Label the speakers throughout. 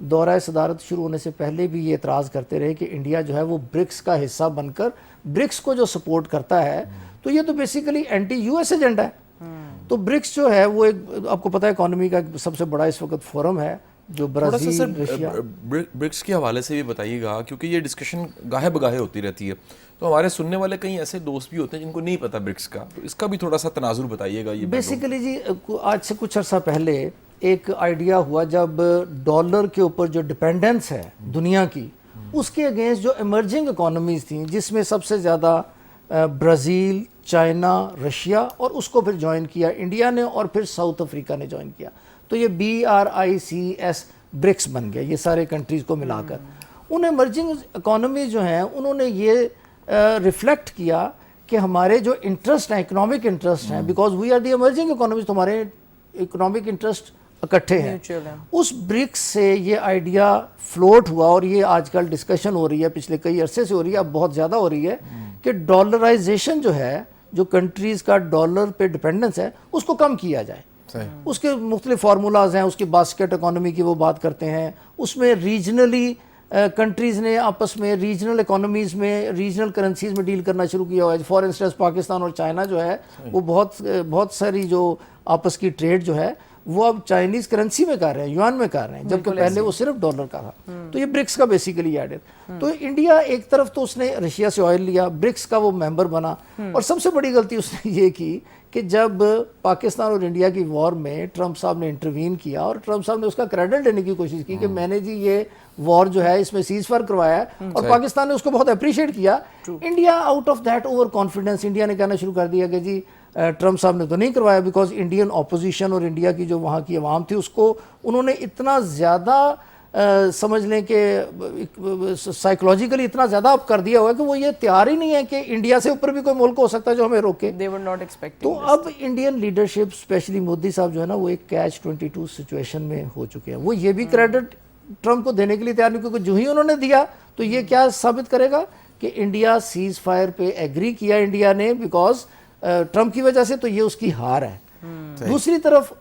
Speaker 1: دورہ صدارت شروع ہونے سے پہلے بھی یہ اعتراض کرتے رہے کہ انڈیا جو ہے وہ برکس کا حصہ بن کر برکس کو جو سپورٹ کرتا ہے تو یہ تو بیسیکلی اینٹی یو ایس ایجنڈا ہے. تو برکس جو ہے وہ ایک آپ کو پتہ ہے اکانومی کا سب سے بڑا اس وقت فورم ہے جو برازیل رشیا.
Speaker 2: برکس کے حوالے سے بھی بتائیے گا کیونکہ یہ ڈسکشن گاہے بگاہے ہوتی رہتی ہے, تو ہمارے سننے والے کئی ایسے دوست بھی ہوتے ہیں جن کو نہیں پتہ برکس کا, تو اس کا بھی تھوڑا سا تناظر بتائیے گا. یہ
Speaker 1: بیسیکلی جی آج سے کچھ عرصہ پہلے ایک آئیڈیا ہوا جب ڈالر کے اوپر جو ڈپینڈنس ہے دنیا کی اس کے اگینسٹ جو ایمرجنگ اکانومیز تھیں جس میں سب سے زیادہ برازیل, چائنا, رشیا اور اس کو پھر جوائن کیا انڈیا نے اور پھر ساؤتھ افریقہ نے جوائن کیا, تو یہ BRICS برکس بن گیا یہ سارے کنٹریز کو ملا کر. ان ایمرجنگ اکانومیز جو ہیں انہوں نے یہ ریفلیکٹ کیا کہ ہمارے جو انٹرسٹ ہیں اکنامک انٹرسٹ ہیں because we are the emerging economies, تو ہمارے اکنامک انٹرسٹ اکٹھے ہیں. اس برکس سے یہ آئیڈیا فلوٹ ہوا اور یہ آج کل ڈسکشن ہو رہی ہے, پچھلے کئی عرصے سے ہو رہی ہے, اب بہت زیادہ ہو رہی ہے کہ ڈالرائزیشن جو ہے جو کنٹریز کا ڈالر پہ ڈپینڈنس ہے اس کو کم کیا جائے. اس کے مختلف فارمولاز ہیں, اس کی باسکٹ اکانومی کی وہ بات کرتے ہیں, اس میں ریجنلی کنٹریز نے آپس میں ریجنل اکانومیز میں ریجنل کرنسیز میں ڈیل کرنا شروع کیا ہوا ہے. فار انسٹنس پاکستان اور چائنا جو ہے وہ بہت ساری جو آپس کی ٹریڈ جو ہے وہ اب چائنیز کرنسی میں کر رہے ہیں, یوان میں کر رہے ہیں, جبکہ پہلے وہ صرف ڈالر کا تھا. تو یہ برکس کا بیسیکلی ایڈ ہے. تو انڈیا ایک طرف تو اس نے رشیا سے آئل لیا, برکس کا وہ ممبر بنا, اور سب سے بڑی غلطی اس نے یہ کی کہ جب پاکستان اور انڈیا کی وار میں ٹرمپ صاحب نے انٹروین کیا اور ٹرمپ صاحب نے اس کا کریڈٹ لینے کی کوشش کی کہ میں نے جی یہ وار جو ہے اس میں سیز فائر کروایا ہے, اور پاکستان نے اس کو بہت اپریشیٹ کیا. India out of that over confidence India نے کہنا شروع کر دیا کہ جی ٹرمپ صاحب نے تو نہیں کروایا, بیکاز انڈین اپوزیشن اور انڈیا کی جو وہاں کی عوام تھی اس کو انہوں نے اتنا زیادہ سمجھ لیں کہ سائیکولوجیکلی اتنا زیادہ اپ کر دیا ہوا ہے کہ وہ یہ تیار ہی نہیں ہے کہ انڈیا سے اوپر بھی کوئی ملک ہو سکتا ہے جو ہمیں روکے. تو اب انڈین لیڈرشپ اسپیشلی مودی صاحب جو ہے نا وہ ایک کیچ 22 سچویشن میں ہو چکے ہیں. وہ یہ بھی کریڈٹ ٹرمپ کو دینے کے لیے تیار نہیں, کیونکہ جو ہی انہوں نے دیا تو یہ کیا ثابت کرے گا کہ انڈیا سیز فائر پہ ایگری کیا انڈیا نے بیکاز ٹرمپ کی وجہ سے, تو یہ اس کی ہار ہے. دوسری طرف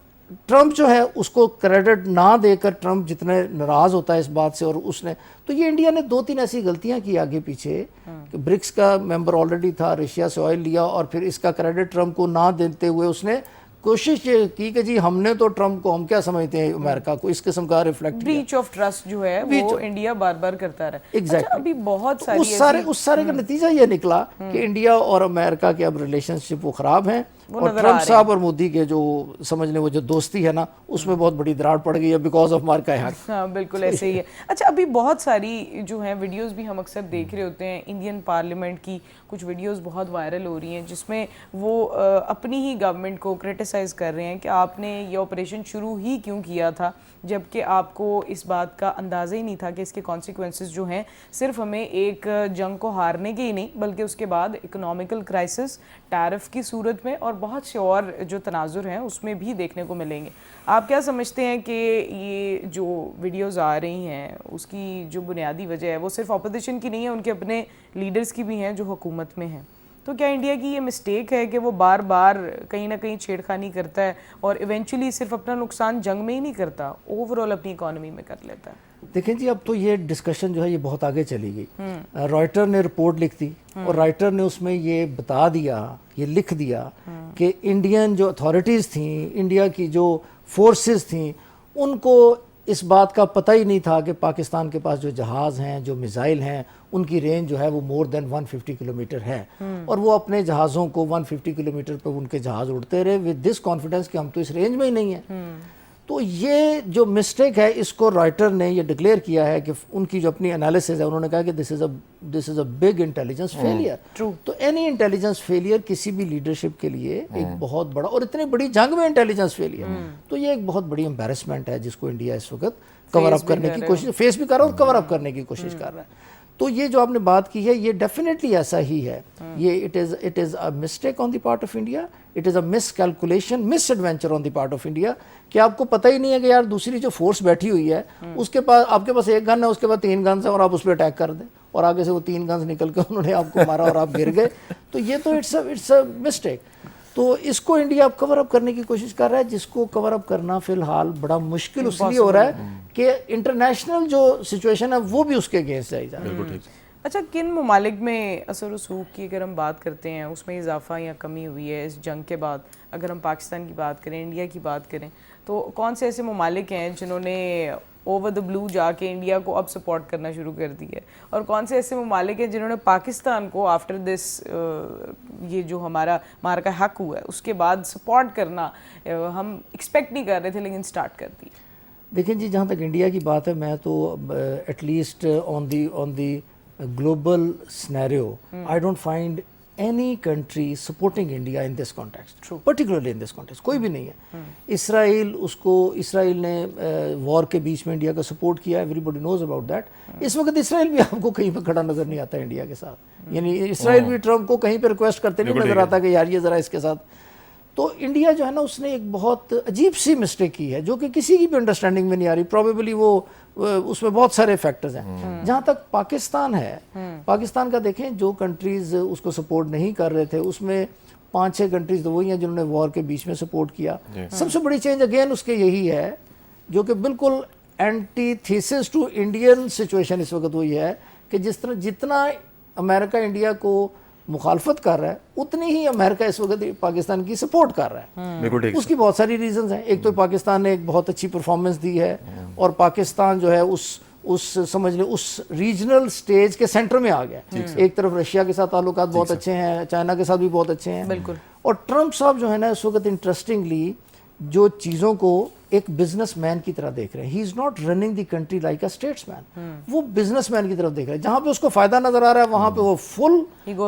Speaker 1: ٹرمپ جو ہے اس کو کریڈٹ نہ دے کر ٹرمپ جتنے ناراض ہوتا ہے اس بات سے, اور اس نے تو یہ انڈیا نے 2-3 ایسی غلطیاں کی آگے پیچھے کہ برکس کا ممبر آلریڈی تھا, رشیا سے آئل لیا, اور پھر اس کا کریڈٹ ٹرمپ کو نہ دیتے ہوئے اس نے کوشش یہ کی کہ جی ہم نے تو ٹرمپ کو ہم کیا سمجھتے ہیں امریکہ کو, اس قسم کا ریفلیکٹ
Speaker 3: بریچ آف ٹرسٹ جو ہے وہ انڈیا بار بار کرتا رہا.
Speaker 1: ایگزیکٹلی
Speaker 3: ابھی بہت ساری
Speaker 1: اس سارے کا نتیجہ یہ نکلا کہ انڈیا اور امریکہ کے اب ریلیشن شپ وہ خراب ہیں, اور ٹرمپ صاحب اور مودی کے جو سمجھ لیں وہ جو دوستی ہے نا اس میں بہت بڑی دراڑ پڑ گئی ہے بیکاز آف مارکا حق.
Speaker 3: ہاں بالکل ایسے ہی ہے. اچھا ابھی بہت ساری جو ہیں ویڈیوز بھی ہم اکثر دیکھ رہے ہوتے ہیں, انڈین پارلیمنٹ کی کچھ ویڈیوز بہت وائرل ہو رہی ہیں جس میں وہ اپنی ہی گورنمنٹ کو کرٹیسائز کر رہے ہیں کہ آپ نے یہ آپریشن شروع ہی کیوں کیا تھا, جبکہ آپ کو اس بات کا اندازہ ہی نہیں تھا کہ اس کے کانسیکوینسز جو ہیں صرف ہمیں ایک جنگ کو ہارنے کے ہی نہیں بلکہ اس کے بعد اکنامیکل کرائسس, ٹیرف کی صورت میں اور بہت سے اور جو تناظر ہیں اس میں بھی دیکھنے کو ملیں گے. آپ کیا سمجھتے ہیں کہ یہ جو ویڈیوز آ رہی ہیں اس کی جو بنیادی وجہ ہے وہ صرف اپوزیشن کی نہیں ہے, ان کے اپنے لیڈرز کی بھی ہیں جو حکومت میں ہیں, تو کیا انڈیا کی یہ مسٹیک ہے کہ وہ بار بار کہیں نہ کہیں چھیڑ خانی کرتا ہے اور ایونچولی صرف اپنا نقصان جنگ میں ہی نہیں کرتا, اوور آل اپنی اکانومی میں کر لیتا ہے؟
Speaker 1: دیکھیں جی اب تو یہ ڈسکشن جو ہے یہ بہت آگے چلی گئی. رائٹر نے رپورٹ لکھ دی اور رائٹر نے اس میں یہ بتا دیا, یہ لکھ دیا کہ انڈین جو اتھارٹیز تھیں, انڈیا کی جو فورسز تھیں, ان کو اس بات کا پتہ ہی نہیں تھا کہ پاکستان کے پاس جو جہاز ہیں, جو میزائل ہیں, ان کی رینج جو ہے وہ مور دین 150 کلومیٹر ہے, اور وہ اپنے جہازوں کو 150 کلومیٹر پہ ان کے جہاز اڑتے رہے ود دس کانفیڈنس کہ ہم تو اس رینج میں ہی نہیں ہیں. تو یہ جو مسٹیک ہے اس کو رائٹر نے یہ ڈکلیئر کیا ہے کہ ان کی جو اپنی انالیسز ہے انہوں نے کہا کہ دس از اے بگ انٹیلیجنس فیلئر. تو اینی انٹیلیجنس فیلئر کسی بھی لیڈرشپ کے لیے ایک بہت بڑا, اور اتنی بڑی جنگ میں انٹیلیجنس فیلئر, تو یہ ایک بہت بڑی امبیرسمنٹ ہے جس کو انڈیا اس وقت کور اپ کرنے کی کوشش, فیس بھی کر رہا ہے اور کور اپ کرنے کی کوشش کر رہا ہے. تو یہ جو آپ نے بات کی ہے یہ ڈیفینیٹلی ایسا ہی ہے. یہ it is a mistake on the part of India, it is a miss calculation, miss adventure on the part of India, کہ آپ کو پتہ ہی نہیں ہے کہ یار دوسری جو فورس بیٹھی ہوئی ہے اس کے پاس, آپ کے پاس ایک گن ہے, اس کے بعد 3 گنز ہیں اور آپ اس پہ اٹیک کر دیں اور آگے سے وہ 3 گنز نکل کے انہوں نے آپ کو مارا اور آپ گر گئے. تو یہ تو اٹس اے مسٹیک. تو اس کو انڈیا اب کور اپ کرنے کی کوشش کر رہا ہے، جس کو کور اپ کرنا فی الحال بڑا مشکل اس لیے ہو رہا ہے کہ انٹرنیشنل جو سچویشن ہے وہ بھی اس کے اگینسٹ جائی جا رہی ہے۔
Speaker 3: اچھا، کن ممالک میں اثر رسوخ کی اگر ہم بات کرتے ہیں اس میں اضافہ یا کمی ہوئی ہے اس جنگ کے بعد؟ اگر ہم پاکستان کی بات کریں، انڈیا کی بات کریں، تو کون سے ایسے ممالک ہیں جنہوں نے اوور دا بلو جا کے انڈیا کو اب سپورٹ کرنا شروع کر دی ہے، اور کون سے ایسے ممالک ہیں جنہوں نے پاکستان کو آفٹر دس یہ جو ہمارا مارکا حق ہوا ہے اس کے بعد سپورٹ کرنا ہم ایکسپیکٹ نہیں کر رہے تھے لیکن سٹارٹ کر دی؟
Speaker 1: دیکھیں جی، جہاں تک انڈیا کی بات ہے، میں تو at least on the global scenario, I don't find any country supporting India in this context, particularly in this context. کوئی بھی نہیں ہے۔ اسرائیل نے وار کے بیچ میں انڈیا کا سپورٹ کیا، everybody knows about that. اس وقت اسرائیل بھی آپ کو کہیں پہ کھڑا نظر نہیں آتا انڈیا کے ساتھ، یعنی اسرائیل بھی ٹرمپ کو کہیں پہ ریکویسٹ کرتے نہیں نظر آتا کہ یار یہ ذرا اس کے ساتھ۔ تو انڈیا جو ہے نا، اس نے ایک بہت عجیب سی مسٹیک کی ہے جو کہ کسی کی بھی انڈرسٹینڈنگ میں نہیں آ رہی، پروبیبلی وہ اس میں بہت سارے فیکٹرز ہیں۔ جہاں تک پاکستان ہے، پاکستان کا دیکھیں، جو کنٹریز اس کو سپورٹ نہیں کر رہے تھے اس میں 5-6 کنٹریز تو وہی ہیں جنہوں نے وار کے بیچ میں سپورٹ کیا۔ سب سے بڑی چینج اگین اس کے یہی ہے جو کہ بالکل antithesis to Indian situation اس وقت وہی ہے کہ جتنا امریکہ انڈیا کو مخالفت کر رہا ہے اتنی ہی امریکہ اس وقت پاکستان کی سپورٹ کر رہا ہے۔ اس کی بہت ساری ریزنز ہیں۔ ایک تو پاکستان نے ایک بہت اچھی پرفارمنس دی ہے، اور پاکستان جو ہے اس سمجھ لیں اس ریجنل سٹیج کے سینٹر میں آ گیا۔ ایک طرف رشیا کے ساتھ تعلقات بہت اچھے ہیں، چائنا کے ساتھ بھی بہت اچھے ہیں، بالکل۔ اور ٹرمپ صاحب جو ہے نا اس وقت انٹرسٹنگلی جو چیزوں کو ایک بزنس مین کی طرح دیکھ رہے ہیں۔ ہی is not running the country like a statesman, وہ بزنس مین کی طرف دیکھ رہے ہیں۔ جہاں پہ اس کو فائدہ نظر آ رہا ہے وہاں پہ وہ فل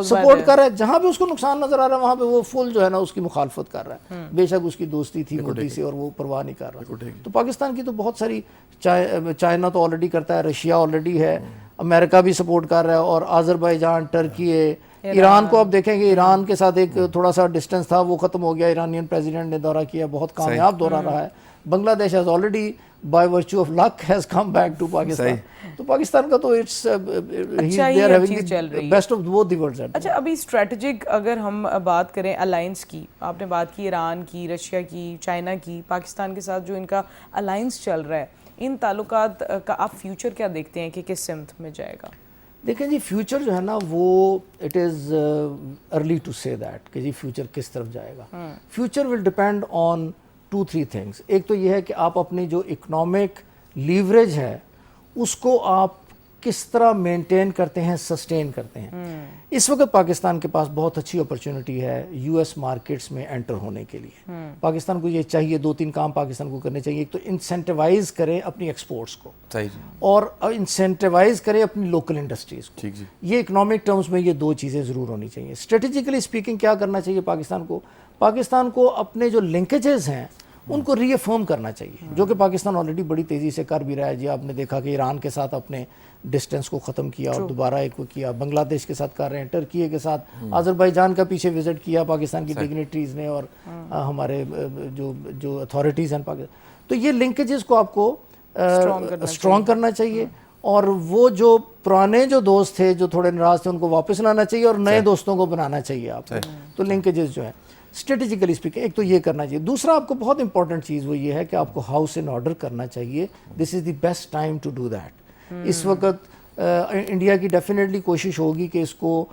Speaker 1: سپورٹ کر رہا ہے، جہاں پہ اس کو نقصان نظر آ رہا ہے وہاں پہ وہ فل جو ہے نا اس کی مخالفت کر رہا ہے، بے شک اس کی دوستی تھی مودی سے اور وہ پرواہ نہیں کر رہا۔ تو پاکستان کی تو بہت ساری، چائنا تو آلریڈی کرتا ہے، رشیا آلریڈی ہے، امریکہ بھی سپورٹ کر رہا ہے، اور آذربائیجان، ٹرکی ہے، ایران کو آپ دیکھیں گے، ایران کے ساتھ ایک تھوڑا سا ڈسٹنس تھا وہ ختم ہو گیا، ایرانین پریزیڈنٹ نے دورہ کیا، بہت کامیاب دورہ رہا ہے۔ بنگلہ دیش has already by virtue of luck has come back to Pakistan. تو پاکستان کا تو it's they are having the best of both the worlds.
Speaker 3: اچھا، ابھی اسٹریٹجک اگر ہم بات کریں الائنس کی، آپ نے بات کی ایران کی، رشیا کی، چائنا کی، پاکستان کے ساتھ جو ان کا الائنس چل رہا ہے، ان تعلقات کا آپ فیوچر کیا دیکھتے ہیں کہ کس سمت میں جائے گا؟
Speaker 1: دیکھیں جی، فیوچر جو ہے نا وہ it is early to say that کہ جی فیوچر کس طرف جائے گا۔ Future will depend on 2-3 things. ایک تو یہ ہے کہ آپ اپنی جو اکنامک لیوریج ہے اس کو آپ کس طرح مینٹین کرتے ہیں، سسٹین کرتے ہیں۔ اس وقت پاکستان کے پاس بہت اچھی اپرچونٹی ہے یو ایس مارکیٹس میں انٹر ہونے کے لیے۔ پاکستان کو یہ چاہیے، 2-3 کام پاکستان کو کرنے چاہیے۔ ایک تو انسینٹیوائز کریں اپنی ایکسپورٹس کو، اور انسینٹیوائز کریں اپنی لوکل انڈسٹریز کو۔ یہ اکنامک ٹرمز میں یہ 2 چیزیں ضرور ہونی چاہیے۔ اسٹریٹجیکلی اسپیکنگ کیا کرنا چاہیے پاکستان کو اپنے جو لنکیجز ہیں ان کو ری افرم کرنا چاہیے، جو کہ پاکستان آلریڈی بڑی تیزی سے کر بھی رہا ہے۔ جی آپ نے دیکھا کہ ایران کے ساتھ اپنے ڈسٹنس کو ختم کیا اور دوبارہ ایک کو کیا، بنگلہ دیش کے ساتھ کر رہے ہیں، ٹرکی کے ساتھ، آذربائیجان کا پیچھے وزٹ کیا پاکستان کی ڈگنیٹریز نے اور ہمارے جو اتھارٹیز ہیں پاکستان۔ تو یہ لنکیجز کو آپ کو اسٹرانگ کرنا چاہیے، اور وہ جو پرانے جو دوست تھے جو تھوڑے ناراض تھے ان کو واپس لانا چاہیے، اور نئے دوستوں کو بنانا چاہیے آپ کو۔ تو لنکیجز جو ہے اسٹریٹجیکلی اسپیکنگ ایک تو یہ کرنا چاہیے۔ دوسرا آپ کو بہت امپورٹنٹ چیز وہ یہ ہے کہ آپ کو ہاؤس ان آرڈر کرنا چاہیے۔ This is the best time to do that. اس وقت انڈیا کی ڈیفینیٹلی کوشش ہوگی کہ اس کو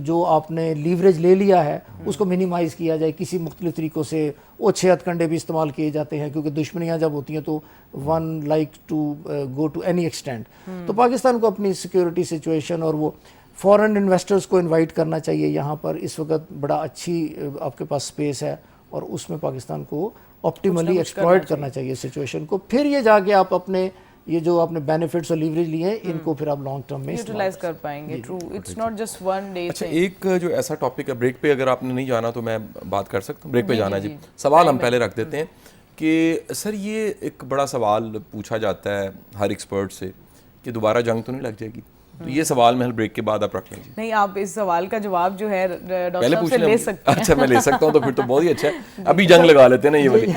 Speaker 1: جو آپ نے لیوریج لے لیا ہے اس کو منیمائز کیا جائے کسی مختلف طریقوں سے۔ اوچھے ہتھ کنڈے بھی استعمال کیے جاتے ہیں کیونکہ دشمنیاں جب ہوتی ہیں تو one like to go to any extent. تو پاکستان کو اپنی سیکورٹی سچویشن اور وہ فورن انویسٹرز کو انوائٹ کرنا چاہیے یہاں پر۔ اس وقت بڑا اچھی آپ کے پاس سپیس ہے، اور اس میں پاکستان کو آپٹیملی ایکسپلائٹ کرنا چاہیے سچویشن کو۔ پھر یہ جا کے آپ اپنے یہ جو آپ نے بینیفٹس اور لیوریج لیے ہیں ان کو پھر آپ لانگ ٹرم میں
Speaker 3: یوٹیلائز کر پائیں گے۔ True, it's not just one day.
Speaker 2: اچھا، ایک جو ایسا ٹاپک ہے، بریک پہ اگر آپ نے نہیں جانا تو میں بات کر سکتا ہوں، بریک پہ جانا ہے جی۔ سوال ہم پہلے رکھ دیتے ہیں کہ سر یہ ایک بڑا سوال پوچھا جاتا ہے ہر ایکسپرٹ سے کہ دوبارہ جنگ تو نہیں لگ جائے گی؟ تو یہ سوال محل بریک کے بعد آپ رکھ لیں جی۔
Speaker 3: نہیں، آپ اس سوال کا جواب جو ہے ڈاکٹر صاحب سے لے سکتے ہیں۔
Speaker 2: اچھا، میں لے سکتا ہوں تو پھر تو بہت ہی اچھا ہے۔ ابھی جنگ لگا لیتے ہیں نا یہ والی،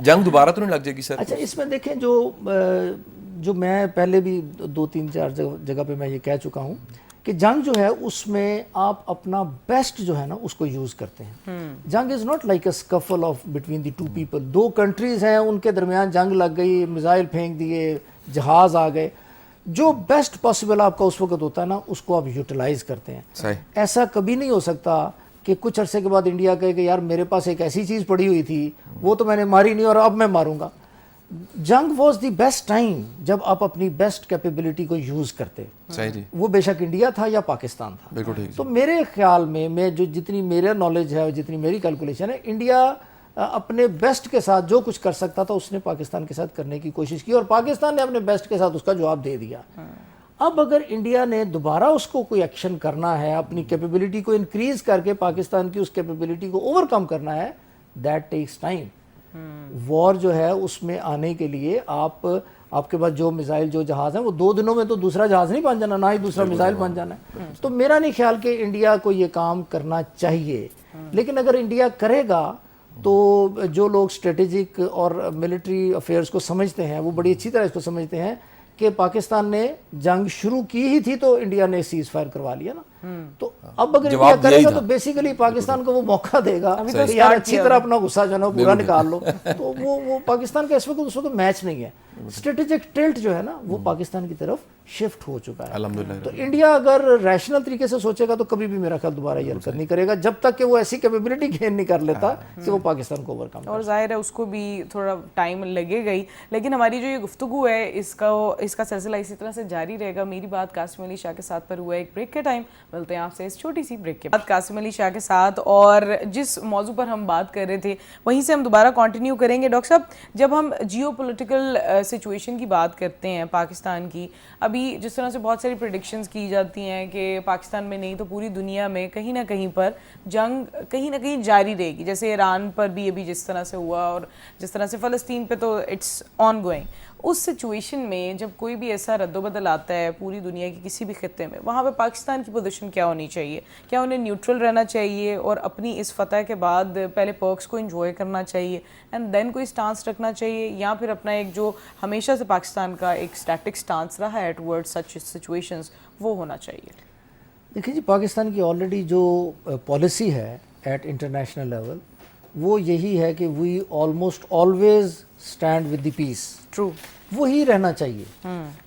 Speaker 2: جنگ دوبارہ تو نہیں لگ جائے گی سر؟
Speaker 1: اچھا، اس میں دیکھیں جو میں پہلے بھی 2-3-4 جگہ پہ میں یہ کہہ چکا ہوں کہ جنگ جو ہے اس میں آپ اپنا بیسٹ جو ہے نا اس کو یوز کرتے ہیں. جنگ is not like a scuffle of between the two people. دو کنٹریز ہیں, ان کے درمیان جنگ لگ گئی, میزائل پھینک دیے, جہاز آ گئے. جو بیسٹ پاسبل آپ کا اس وقت ہوتا ہے نا اس کو آپ یوٹیلائز کرتے ہیں. ایسا کبھی نہیں ہو سکتا کہ کچھ عرصے کے بعد انڈیا کہے کہ یار میرے پاس ایک ایسی چیز پڑی ہوئی تھی وہ تو میں نے ماری نہیں اور اب میں ماروں گا. جنگ واز دی بیسٹ ٹائم جب آپ اپنی بیسٹ کیپیبلٹی کو یوز کرتے. وہ بے شک انڈیا تھا یا پاکستان تھا. تو میرے خیال میں جو جتنی میرا نالج ہے اور جتنی میری کیلکولیشن ہے, انڈیا اپنے بیسٹ کے ساتھ جو کچھ کر سکتا تھا اس نے پاکستان کے ساتھ کرنے کی کوشش کی اور پاکستان نے اپنے بیسٹ کے ساتھ اس کا جواب دے دیا. اب اگر انڈیا نے دوبارہ اس کو کوئی ایکشن کرنا ہے, اپنی کیپیبلٹی کو انکریز کر کے پاکستان کی اس کیپیبلٹی کو اوور کم کرنا ہے, دیٹ ٹیکس ٹائم. وار جو ہے اس میں آنے کے لیے آپ کے پاس جو میزائل جو جہاز ہیں وہ 2 دنوں میں تو دوسرا جہاز نہیں بن جانا, نہ ہی دوسرا میزائل بن جانا ہے. تو میرا نہیں خیال کہ انڈیا کو یہ کام کرنا چاہیے. لیکن اگر انڈیا کرے گا تو جو لوگ اسٹریٹجک اور ملٹری افیئرس کو سمجھتے ہیں وہ بڑی اچھی طرح اس کو سمجھتے ہیں کہ پاکستان نے جنگ شروع کی ہی تھی تو انڈیا نے سیز فائر کروا لیا نا. تو اب اگر انڈیا کرے گا تو بیسیکلی پاکستان کو وہ موقع دے گا کہ یار اچھی طرح اپنا غصہ جو ہے نا پورا نکال لو. تو وہ پاکستان کا اس وقت میچ نہیں ہے. اسٹریٹجک ٹلٹ جو ہے نا وہ پاکستان کی طرف شفٹ ہو چکا ہے. تو انڈیا اگر ریشنل طریقے سے سوچے گا تو کبھی بھی میرا خیال دوبارہ یہ حرکت نہیں کرے گا جب تک کہ وہ ایسی کیپیبلٹی گین نہیں کر لیتا کہ وہ پاکستان کو اوور کم.
Speaker 3: اور ظاہر ہے اس کو بھی تھوڑا ٹائم لگے گا ہی. لیکن ہماری جو یہ گفتگو ہے اس کا سلسلہ اسی طرح سے جاری رہے گا. میری بات قاسم علی شاہ کے ساتھ پر ہوا ہے ایک بریک کے ٹائم. ملتے ہیں آپ سے اس چھوٹی سی بریک کے بعد قاسم علی شاہ کے ساتھ, اور جس موضوع پر ہم بات کر رہے تھے وہیں سے ہم دوبارہ کنٹینیو کریں گے. ڈاکٹر صاحب, جب ہم جیو پولیٹیکل سچویشن کی بات کرتے ہیں پاکستان کی, ابھی جس طرح سے بہت ساری پریڈکشنز کی جاتی ہیں کہ پاکستان میں نہیں تو پوری دنیا میں کہیں نہ کہیں پر جنگ کہیں نہ کہیں جاری رہے گی. جیسے ایران پر بھی ابھی جس طرح سے ہوا اور جس طرح سے فلسطین پہ تو اٹس آن گوئنگ. اس سچویشن میں جب کوئی بھی ایسا رد و بدل آتا ہے پوری دنیا کی کسی بھی خطے میں, وہاں پہ پاکستان کی پوزیشن کیا ہونی چاہیے؟ کیا انہیں نیوٹرل رہنا چاہیے اور اپنی اس فتح کے بعد پہلے پرکس کو انجوائے کرنا چاہیے اینڈ دین کوئی سٹانس رکھنا چاہیے, یا پھر اپنا ایک جو ہمیشہ سے پاکستان کا ایک اسٹیٹک سٹانس رہا ہے ٹورڈ سچ سچویشنز وہ ہونا چاہیے؟
Speaker 1: دیکھیں جی, پاکستان کی آلریڈی جو پالیسی ہے ایٹ انٹرنیشنل لیول وہ یہی ہے کہ we almost always stand with the peace.
Speaker 3: True,
Speaker 1: وہی رہنا چاہیے.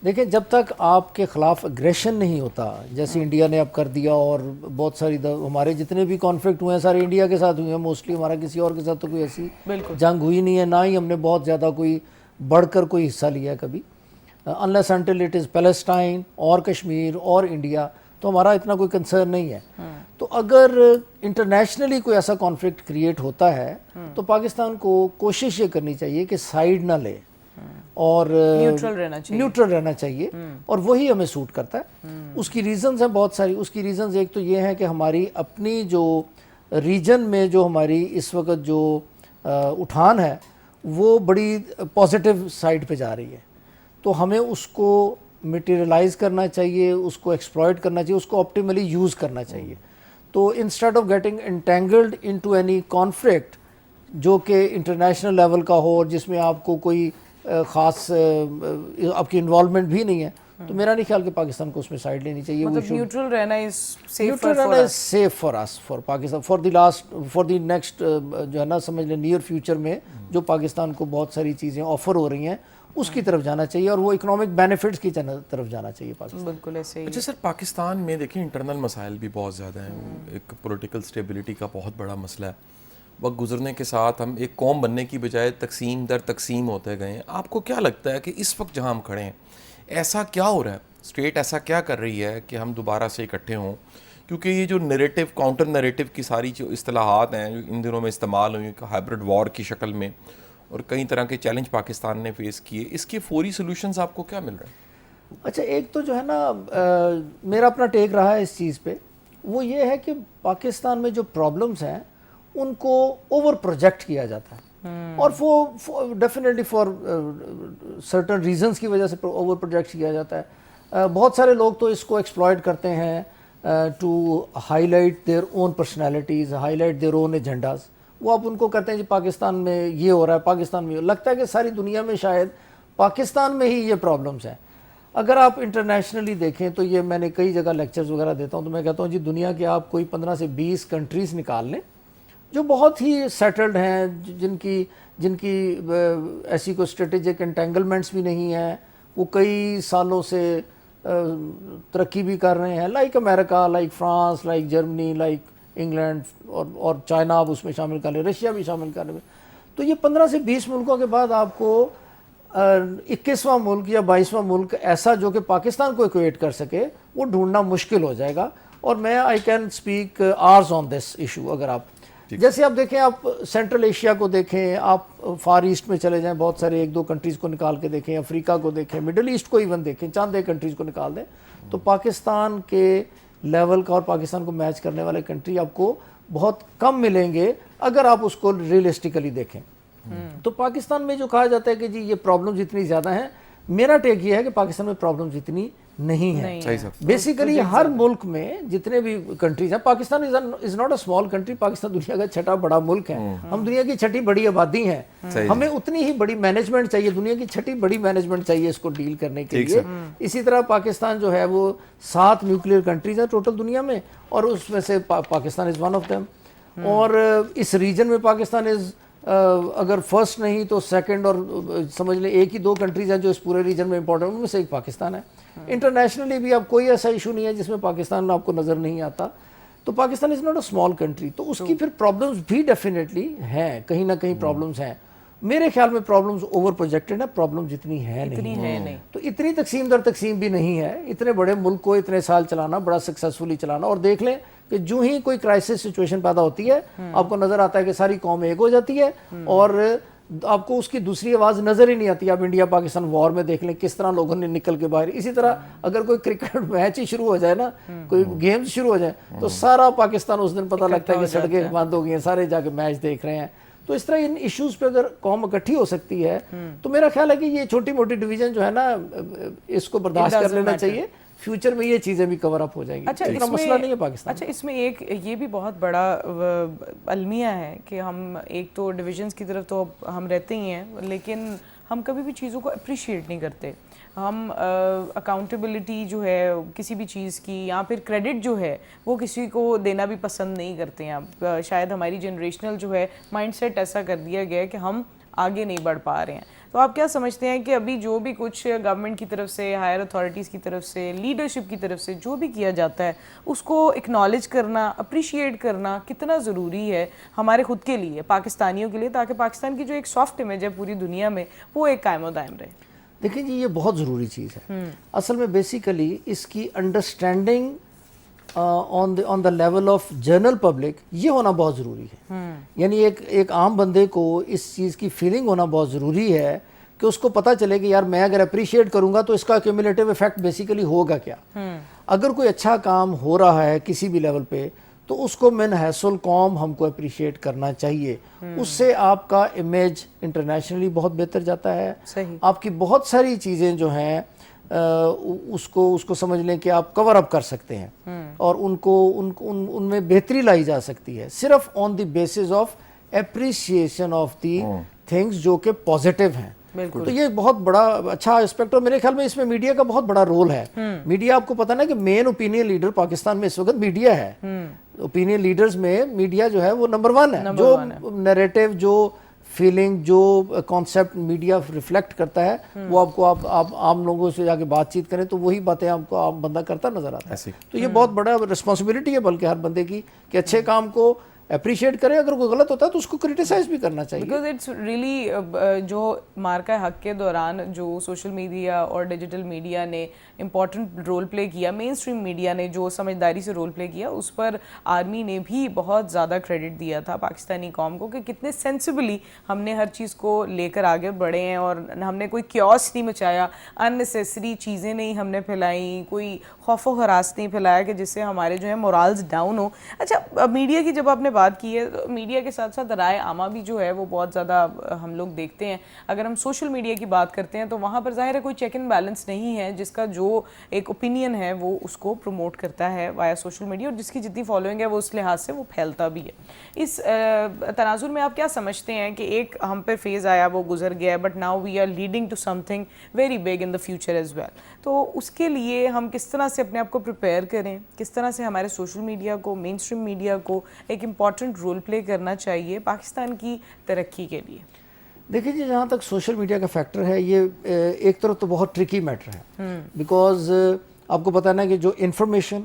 Speaker 1: دیکھیں جب تک آپ کے خلاف اگریشن نہیں ہوتا, جیسے انڈیا نے اب کر دیا, اور بہت ساری ہمارے جتنے بھی کانفلکٹ ہوئے ہیں سارے انڈیا کے ساتھ ہوئے ہیں موسٹلی, ہمارا کسی اور کے ساتھ تو کوئی ایسی جنگ ہوئی نہیں ہے, نہ ہی ہم نے بہت زیادہ کوئی بڑھ کر کوئی حصہ لیا ہے کبھی. Unless until it is Palestine اور کشمیر اور انڈیا, تو ہمارا اتنا کوئی کنسرن نہیں ہے. تو اگر انٹرنیشنلی کوئی ایسا کانفلکٹ کریٹ ہوتا ہے تو پاکستان کو کوشش یہ کرنی چاہیے کہ سائیڈ نہ لے اور نیوٹرل رہنا چاہیے, اور وہی ہمیں سوٹ کرتا ہے. اس کی ریزنز ہیں بہت ساری. اس کی ریزنز ایک تو یہ ہے کہ ہماری اپنی جو ریجن میں جو ہماری اس وقت جو اٹھان ہے وہ بڑی پازیٹیو سائڈ پہ جا رہی ہے, تو ہمیں اس کو میٹیریلائز کرنا چاہیے, اس کو ایکسپلائٹ کرنا چاہیے, اس کو آپٹیملی یوز کرنا چاہیے. تو instead of getting entangled into any conflict جو کہ انٹرنیشنل لیول کا ہو اور جس میں آپ کو کوئی خاص آپ کی انوالومنٹ بھی نہیں ہے, تو میرا نہیں خیال کہ پاکستان کو اس میں سائڈ لینی چاہیے.
Speaker 3: مطلب نیوٹرل رہنا is
Speaker 1: safe for us, for Pakistan, for the next جو ہے نا سمجھ لیں نیئر فیوچر میں جو پاکستان کو بہت ساری چیزیں آفر ہو رہی ہیں اس کی طرف جانا چاہیے, اور وہ اکنامک بینیفٹس کی طرف جانا چاہیے پاکستان.
Speaker 3: بالکل ایسے ہی.
Speaker 2: اچھا سر, پاکستان میں دیکھیں انٹرنل مسائل بھی بہت زیادہ ہیں. ایک پولیٹیکل اسٹیبلٹی کا بہت بڑا مسئلہ ہے. وقت گزرنے کے ساتھ ہم ایک قوم بننے کی بجائے تقسیم در تقسیم ہوتے گئے ہیں. آپ کو کیا لگتا ہے کہ اس وقت جہاں ہم کھڑے ہیں ایسا کیا ہو رہا ہے, اسٹیٹ ایسا کیا کر رہی ہے کہ ہم دوبارہ سے اکٹھے ہوں؟ کیونکہ یہ جو نیریٹو, کاؤنٹر نیریٹو کی ساری جو اصطلاحات ہیں جو ان دنوں میں استعمال ہوئی, ہائبرڈ وار کی شکل میں, اور کئی طرح کے چیلنج پاکستان نے فیس کیے, اس کے فوری سولوشنز آپ کو کیا مل رہے ہیں؟
Speaker 1: اچھا, ایک تو جو ہے نا میرا اپنا ٹیک رہا ہے اس چیز پہ, وہ یہ ہے کہ پاکستان میں جو پرابلمز ہیں ان کو اوور پروجیکٹ کیا جاتا ہے, اور وہ ڈیفینیٹلی فار سرٹن ریزنز کی وجہ سے اوور پروجیکٹ کیا جاتا ہے. بہت سارے لوگ تو اس کو ایکسپلائٹ کرتے ہیں to highlight their own personalities, highlight their own agendas. وہ آپ ان کو کہتے ہیں جی پاکستان میں یہ ہو رہا ہے, پاکستان میں لگتا ہے کہ ساری دنیا میں شاید پاکستان میں ہی یہ پرابلمز ہیں. اگر آپ انٹرنیشنلی دیکھیں تو یہ میں نے کئی جگہ لیکچرز وغیرہ دیتا ہوں تو میں کہتا ہوں جی دنیا کے آپ کوئی 15 سے 20 کنٹریز نکال لیں جو بہت ہی سیٹلڈ ہیں, جن کی ایسی کوئی اسٹریٹجک انٹینگلمنٹس بھی نہیں ہیں, وہ کئی سالوں سے ترقی بھی کر رہے ہیں, like America, like France, like Germany, like England, اور چائنا آپ اس میں شامل کر لیں, رشیا بھی شامل کر لیں. تو یہ 15 سے 20 ملکوں کے بعد آپ کو 21واں ملک یا 22واں ملک ایسا جو کہ پاکستان کو ایکویٹ کر سکے وہ ڈھونڈنا مشکل ہو جائے گا. اور میں آئی کین اسپیک آرز آن دس ایشو. اگر آپ جیسے آپ دیکھیں, آپ سینٹرل ایشیا کو دیکھیں, آپ فار ایسٹ میں چلے جائیں, بہت سارے 1-2 کنٹریز کو نکال کے دیکھیں, افریقہ کو دیکھیں, مڈل ایسٹ کو ایون دیکھیں, چند ایک کنٹریز کو نکال دیں تو پاکستان کے لیول کا اور پاکستان کو میچ کرنے والے کنٹری آپ کو بہت کم ملیں گے اگر آپ اس کو ریئلسٹیکلی دیکھیں. تو پاکستان میں جو کہا جاتا ہے کہ جی یہ پرابلمز اتنی زیادہ ہیں, میرا ٹیک یہ ہے کہ پاکستان میں پرابلمز اتنی نہیں ہیں. بیسیکلی ہر ملک میں جتنے بھی کنٹریز ہیں, Pakistan is not a small country, Pakistan دنیا کا 6واں بڑا ملک ہے, ہم دنیا کی 6ٹھی بڑی آبادی ہیں, ہمیں اتنی ہی بڑی مینجمنٹ چاہیے, دنیا کی 6ٹھی بڑی مینجمنٹ چاہیے اس کو ڈیل کرنے کے لیے. اسی طرح پاکستان جو ہے وہ 7 نیوکلیئر کنٹریز ہیں ٹوٹل دنیا میں, اور اس میں سے Pakistan is one of them. اور اس ریجن میں پاکستان از اگر فرسٹ نہیں تو سیکنڈ, اور سمجھ لیں 1 ہی 2 کنٹریز ہیں جو اس پورے ریجن میں امپورٹنٹ, ان میں سے ایک پاکستان ہے. انٹرنیشنلی بھی اب کوئی ایسا ایشو نہیں ہے جس میں پاکستان آپ کو نظر نہیں آتا. تو Pakistan is not a small country, تو اس کی پھر پرابلمز بھی ڈیفینیٹلی ہیں, کہیں نہ کہیں پرابلمز ہیں. میرے خیال میں پرابلمز اوور پروجیکٹڈ ہیں, پرابلمز اتنی ہے نہیں. تو اتنی تقسیم در تقسیم بھی نہیں ہے. اتنے بڑے ملک کو اتنے سال چلانا, بڑا سکسیسفلی چلانا, اور دیکھ لیں کہ جو ہی کوئی کرائسس سچویشن پیدا ہوتی ہے آپ کو نظر آتا ہے کہ ساری قوم ایک ہو جاتی ہے, اور آپ کو اس کی دوسری آواز نظر ہی نہیں آتی. آپ انڈیا پاکستان وار میں دیکھ لیں کس طرح لوگوں نے نکل کے باہر. اسی طرح اگر کوئی کرکٹ میچ ہی شروع ہو جائے نا, کوئی گیمز شروع ہو جائیں, تو سارا پاکستان اس دن پتہ لگتا ہے کہ سڑکیں بند ہو گئی ہیں, سارے جا کے میچ دیکھ رہے ہیں. تو اس طرح ان ایشوز پہ اگر قوم اکٹھی ہو سکتی ہے تو میرا خیال ہے کہ یہ چھوٹی موٹی ڈویژن جو ہے نا, اس کو برداشت کر لینا چاہیے. فیوچر میں یہ چیزیں بھی کور اپ ہو جائیں گی.
Speaker 3: اچھا,
Speaker 1: اتنا مسئلہ نہیں ہے پاکستان.
Speaker 3: اچھا, اس میں ایک یہ بھی بہت بڑا المیہ ہے کہ ہم ایک تو ڈویژنس کی طرف تو ہم رہتے ہی ہیں, لیکن ہم کبھی بھی چیزوں کو اپریشیٹ نہیں کرتے. ہم اکاؤنٹیبلٹی جو ہے کسی بھی چیز کی, یا پھر کریڈٹ جو ہے وہ کسی کو دینا بھی پسند نہیں کرتے ہیں. شاید ہماری جنریشنل جو ہے مائنڈ سیٹ ایسا کر دیا گیا ہے کہ ہم آگے نہیں بڑھ پا رہے ہیں. تو آپ کیا سمجھتے ہیں کہ ابھی جو بھی کچھ گورنمنٹ کی طرف سے, ہائر اتھارٹیز کی طرف سے, لیڈرشپ کی طرف سے جو بھی کیا جاتا ہے اس کو اکنالج کرنا, اپریشیٹ کرنا کتنا ضروری ہے ہمارے خود کے لیے, پاکستانیوں کے لیے, تاکہ پاکستان کی جو ایک سافٹ امیج ہے پوری دنیا میں وہ ایک قائم و دائم رہے؟
Speaker 1: دیکھیں جی, یہ بہت ضروری چیز ہے. اصل میں بیسیکلی اس کی understanding on the level of general public یہ ہونا بہت ضروری ہے. یعنی ایک عام بندے کو اس چیز کی فیلنگ ہونا بہت ضروری ہے کہ اس کو پتہ چلے کہ یار میں اگر اپریشیٹ کروں گا تو اس کا کیومولیٹیو ایفیکٹ بیسیکلی ہوگا کیا. اگر کوئی اچھا کام ہو رہا ہے کسی بھی لیول پہ تو اس کو من حیث القوم ہم کو اپریشیٹ کرنا چاہیے. اس سے آپ کا امیج انٹرنیشنلی بہت بہتر جاتا ہے. آپ کی بہت ساری چیزیں جو ہیں اس کو سمجھ لیں کہ آپ کور اپ کر سکتے ہیں, اور ان میں بہتری لائی جا سکتی ہے صرف on the basis of appreciation of the things جو کہ پازیٹیو ہیں. تو یہ بہت بڑا اچھا اسپیکٹ, اور میرے خیال میں اس میں میڈیا کا بہت بڑا رول ہے. میڈیا, آپ کو پتہ نا کہ مین اوپینین لیڈر پاکستان میں اس وقت میڈیا ہے. اوپینین لیڈرز میں میڈیا جو ہے وہ نمبر 1 ہے. جو نیریٹو, جو فیلنگ, جو کانسیپٹ میڈیا ریفلیکٹ کرتا ہے وہ آپ کو, آپ عام لوگوں سے جا کے بات چیت کریں تو وہی باتیں آپ کو عام بندہ کرتا نظر آتا ہے. تو یہ بہت بڑا رسپانسبلٹی ہے بلکہ ہر بندے کی کہ اچھے کام کو اپریشیٹ کریں, اگر کوئی غلط ہوتا ہے تو اس کو کرٹیسائز بھی کرنا چاہیے.
Speaker 3: بیکاز اٹس ریئلی جو مارکہ حق کے دوران جو سوشل میڈیا اور ڈیجیٹل میڈیا نے امپورٹنٹ رول پلے کیا, مین اسٹریم میڈیا نے جو سمجھداری سے رول پلے کیا, اس پر آرمی نے بھی بہت زیادہ کریڈٹ دیا تھا پاکستانی قوم کو کہ کتنے سینسیبلی ہم نے ہر چیز کو لے کر آگے بڑھے ہیں, اور ہم نے کوئی کیوس نہیں مچایا, اننیسیسری چیزیں نہیں ہم نے پھیلائیں, کوئی خوف و ہراس نہیں پھیلایا کہ جس سے ہمارے جو ہے مورالز ڈاؤن ہو. اچھا, میڈیا کی جب آپ نے بات کی ہے, میڈیا کے ساتھ ساتھ رائے عامہ بھی جو ہے وہ بہت زیادہ ہم لوگ دیکھتے ہیں. اگر ہم سوشل میڈیا کی بات کرتے ہیں تو وہاں پر ظاہر ہے کوئی چیک اینڈ بیلنس نہیں ہے, جس کا جو ایک اوپینین ہے وہ اس کو پروموٹ کرتا ہے وایا سوشل میڈیا, اور جس کی جتنی فالوئنگ ہے وہ اس لحاظ سے وہ پھیلتا بھی ہے. اس تناظر میں آپ کیا سمجھتے ہیں کہ ایک ہم پہ فیز آیا وہ گزر گیا ہے, but now we are leading to something very big in the future as well, تو اس کے لیے ہم کس طرح سے اپنے آپ کو پریپیئر کریں, کس طرح سے ہمارے سوشل میڈیا کو, مین اسٹریم میڈیا کو ایک امپورٹنٹ رول پلے کرنا چاہیے پاکستان کی ترقی کے لیے؟
Speaker 1: دیکھیں جی, جہاں تک سوشل میڈیا کا فیکٹر ہے, یہ ایک طرف تو بہت ٹرکی میٹر ہے, بیکاز آپ کو پتہ ہے نا کہ جو انفارمیشن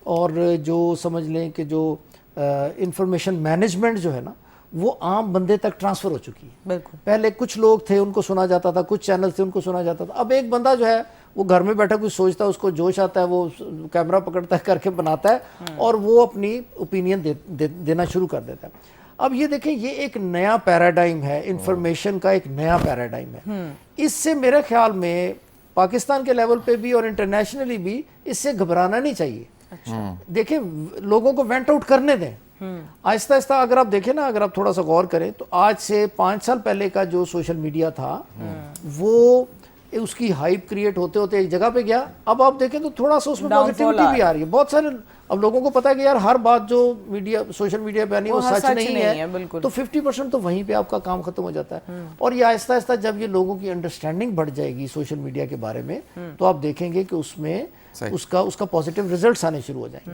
Speaker 1: اور جو سمجھ لیں کہ جو انفارمیشن مینجمنٹ جو ہے نا وہ عام بندے تک ٹرانسفر ہو چکی ہے.
Speaker 3: بالکل.
Speaker 1: پہلے کچھ لوگ تھے ان کو سنا جاتا تھا, کچھ چینل تھے ان کو سنا جاتا تھا. اب ایک بندہ جو ہے وہ گھر میں بیٹھا کچھ سوچتا ہے, اس کو جوش آتا ہے, وہ کیمرہ پکڑتا ہے, کر کے بناتا ہے اور وہ اپنی اوپینین دینا شروع کر دیتا ہے. اب یہ دیکھیں, یہ ایک نیا پیراڈائم ہے, انفارمیشن کا ایک نیا پیراڈائم ہے. اس سے میرے خیال میں پاکستان کے لیول پہ بھی اور انٹرنیشنلی بھی اس سے گھبرانا نہیں چاہیے. دیکھیں, لوگوں کو وینٹ آؤٹ کرنے دیں آہستہ آہستہ. اگر آپ دیکھیں نا, اگر آپ تھوڑا سا غور کریں تو آج سے 5 سال پہلے کا جو سوشل میڈیا تھا وہ اس کی ہائپ کریٹ ہوتے ہوتے ایک جگہ پہ گیا. اب آپ دیکھیں تو تھوڑا سا اس میں پازیٹیوٹی بھی آ رہی ہے. بہت سارے اب لوگوں کو پتا ہے کہ یار ہر بات جو میڈیا سوشل میڈیا پہ آنی ہے وہ سچ نہیں ہے, تو 50% تو وہیں پہ آپ کا کام ختم ہو جاتا ہے. اور یہ آہستہ آہستہ جب یہ لوگوں کی انڈرسٹینڈنگ بڑھ جائے گی سوشل میڈیا کے بارے میں تو آپ دیکھیں گے کہ اس میں اس کا پازیٹیو ریزلٹس آنے شروع ہو جائیں گے.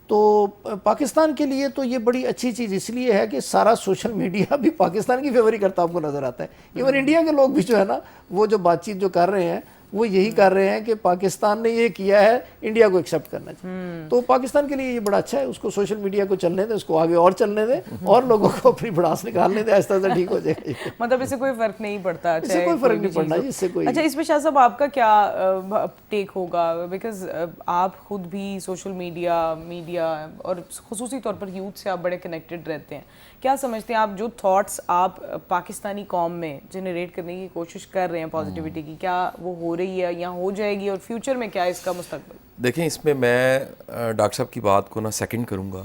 Speaker 1: تو پاکستان کے لیے تو یہ بڑی اچھی چیز اس لیے ہے کہ سارا سوشل میڈیا بھی پاکستان کی فیور ہی کرتا آپ کو نظر آتا ہے. ایون انڈیا کے لوگ بھی جو ہے نا وہ جو بات چیت جو کر رہے ہیں وہ یہی کر رہے ہیں کہ پاکستان نے یہ کیا ہے, انڈیا کو ایکسیپٹ کرنا چاہیے. تو پاکستان کے لیے یہ بڑا اچھا ہے, اس کو سوشل میڈیا کو چلنے دیں, اس کو آگے اور چلنے دیں اور لوگوں کو اپنی بڑاس نکالنے دیں, آہستہ آہستہ ٹھیک ہو جائے گا.
Speaker 3: مطلب اس سے کوئی فرق نہیں پڑتا؟
Speaker 1: اس سے کوئی فرق نہیں پڑنا جی, اس سے کوئی.
Speaker 3: اچھا, اس میں شاہ صاحب آپ کا کیا ٹیک ہوگا, بیکاز آپ خود بھی سوشل میڈیا اور خصوصی طور پر یوتھ سے آپ بڑے کنیکٹڈ رہتے ہیں, کیا سمجھتے ہیں آپ جو تھاٹس آپ پاکستانی قوم میں جنریٹ کرنے کی کوشش کر رہے ہیں پازیٹیوٹی کی, کیا وہ ہو رہی ہے یا ہو جائے گی, اور فیوچر میں کیا ہے اس کا مستقبل؟
Speaker 2: دیکھیں, اس میں میں ڈاکٹر صاحب کی بات کو سیکنڈ کروں گا.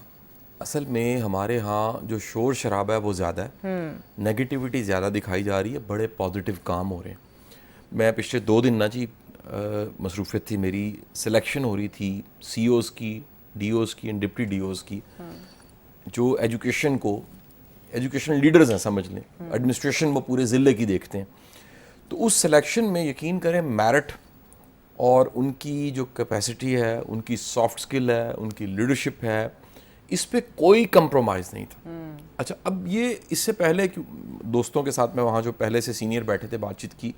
Speaker 2: اصل میں ہمارے ہاں جو شور شرابہ ہے وہ زیادہ ہے, نیگیٹیوٹی زیادہ دکھائی جا رہی ہے, بڑے پازیٹیو کام ہو رہے ہیں. میں پچھلے 2 دن جی مصروفیت تھی میری, سلیکشن ہو رہی تھی سی اوز کی, ڈی اوز کی اینڈ ڈپٹی ڈی اوز کی, جو ایجوکیشن لیڈرز ہیں سمجھ لیں, ایڈمنسٹریشن وہ پورے ضلع کی دیکھتے ہیں. تو اس سلیکشن میں یقین کریں میرٹ اور ان کی جو کیپیسٹی ہے, ان کی سافٹ سکل ہے, ان کی لیڈرشپ ہے, اس پہ کوئی کمپرومائز نہیں تھا. اچھا, اب یہ اس سے پہلے دوستوں کے ساتھ میں وہاں جو پہلے سے سینئر بیٹھے تھے بات چیت کی,